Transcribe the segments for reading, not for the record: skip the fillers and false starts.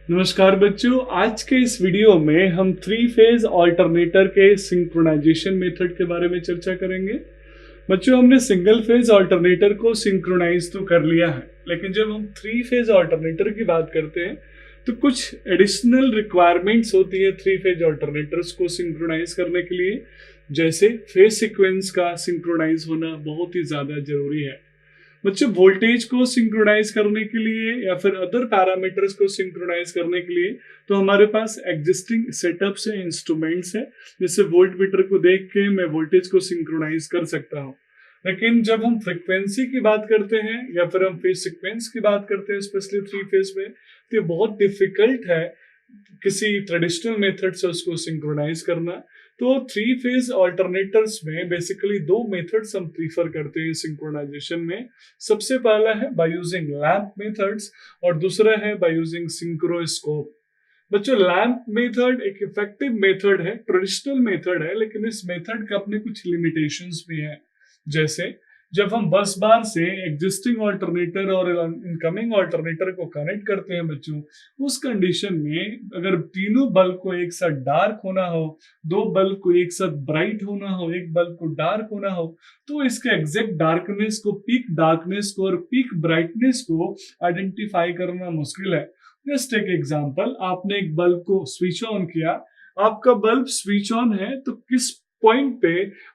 नमस्कार बच्चों, आज के इस वीडियो में हम थ्री फेज ऑल्टरनेटर के सिंक्रोनाइजेशन मेथड के बारे में चर्चा करेंगे। बच्चों, हमने सिंगल फेज ऑल्टरनेटर को सिंक्रोनाइज तो कर लिया है, लेकिन जब हम थ्री फेज ऑल्टरनेटर की बात करते हैं तो कुछ एडिशनल रिक्वायरमेंट्स होती है थ्री फेज ऑल्टरनेटर्स को सिंक्रोनाइज करने के लिए। जैसे फेज सीक्वेंस का सिंक्रोनाइज होना बहुत ही ज्यादा जरूरी है। बच्चों, वोल्टेज को सिंक्रोनाइज करने के लिए या फिर अदर पैरामीटर्स को सिंक्रोनाइज करने के लिए तो हमारे पास एग्जिस्टिंग सेटअप्स है, इंस्ट्रूमेंट्स है। जैसे वोल्ट मीटर को देख के मैं वोल्टेज को सिंक्रोनाइज कर सकता हूँ। लेकिन जब हम फ्रिक्वेंसी की बात करते हैं या फिर हम फेज सीक्वेंस की बात करते हैं, स्पेशली थ्री फेज में, तो ये बहुत डिफिकल्ट है किसी ट्रेडिशनल मेथड से उसको सिंक्रोनाइज करना। तो थ्री फेज ऑल्टरनेटर्स में बेसिकली दो मेथड्स हम प्रीफर करते हैं सिंक्रोनाइजेशन में। सबसे पहला है बाय यूजिंग लैंप मेथड्स और दूसरा है बाय यूजिंग सिंक्रोस्कोप। बच्चों, लैंप मेथड एक इफेक्टिव मेथड है, ट्रेडिशनल मेथड है, लेकिन इस मेथड के अपने कुछ लिमिटेशंस भी हैं। जैसे जब हम बस बार से एग्जिस्टिंग ऑल्टरनेटर और इनकमिंग ऑल्टरनेटर को कनेक्ट करते हैं बच्चों, उस कंडीशन में अगर तीनों बल्ब को एक साथ डार्क होना हो, दो बल्ब को एक साथ ब्राइट होना हो, एक बल्ब को डार्क होना हो, तो इसके एग्जैक्ट डार्कनेस को, पीक डार्कनेस को और पीक ब्राइटनेस को आइडेंटिफाई करना मुश्किल है। जस्ट एक एग्जांपल, आपने एक बल्ब को स्विच ऑन किया, आपका बल्ब स्विच ऑन है, तो किस पॉइंट पे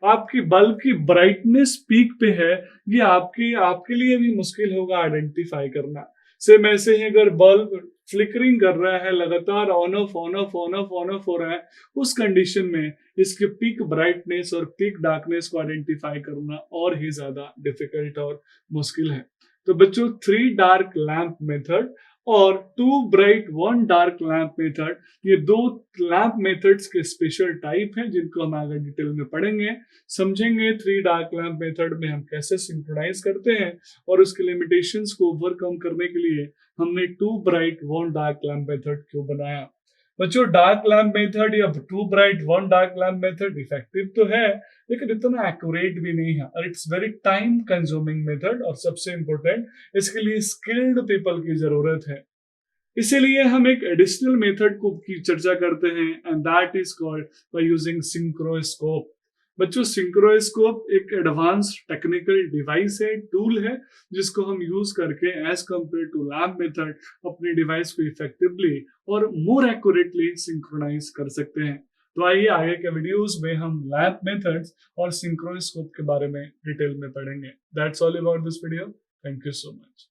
आपकी बल्ब की ब्राइटनेस पीक पे है, ये आपके लिए भी मुश्किल होगा आइडेंटिफाई करना। सेम ऐसे ही अगर बल्ब फ्लिकरिंग कर रहा है, लगातार on off on off on off on off हो रहा है, उस कंडीशन में इसके पीक ब्राइटनेस और पीक डार्कनेस को आइडेंटिफाई करना और ही ज्यादा डिफिकल्ट और मुश्किल है। तो बच्चों, थ्री डार्क लैंप मेथड और two bright one dark lamp method, ये दो लैंप मेथड्स के स्पेशल टाइप हैं जिनको हम आगे डिटेल में पढ़ेंगे, समझेंगे। थ्री डार्क लैंप मेथड में हम कैसे सिंक्रोनाइज करते हैं और उसके लिमिटेशंस को ओवरकम करने के लिए हमने two bright one dark lamp method क्यों बनाया। बच्चों, डार्क लैंप मेथड या two bright one dark lamp method effective तो है, लेकिन इतना एक्यूरेट भी नहीं है और it's very time consuming method, और सबसे इंपॉर्टेंट, इसके लिए स्किल्ड पीपल की जरूरत है। इसीलिए हम एक एडिशनल मेथड को की चर्चा करते हैं and that is called by using synchroscope. बच्चों, सिंक्रोस्कोप एक एडवांस टेक्निकल डिवाइस है, टूल है, जिसको हम यूज करके as compare to lab method अपने डिवाइस को इफेक्टिवली और मोर एक्यूरेटली सिंक्रोनाइज कर सकते हैं। तो आइए आगे के वीडियोस में हम लैब मेथड्स और सिंक्रोस्कोप के बारे में डिटेल में पढ़ेंगे। That's all about this video. Thank you so much.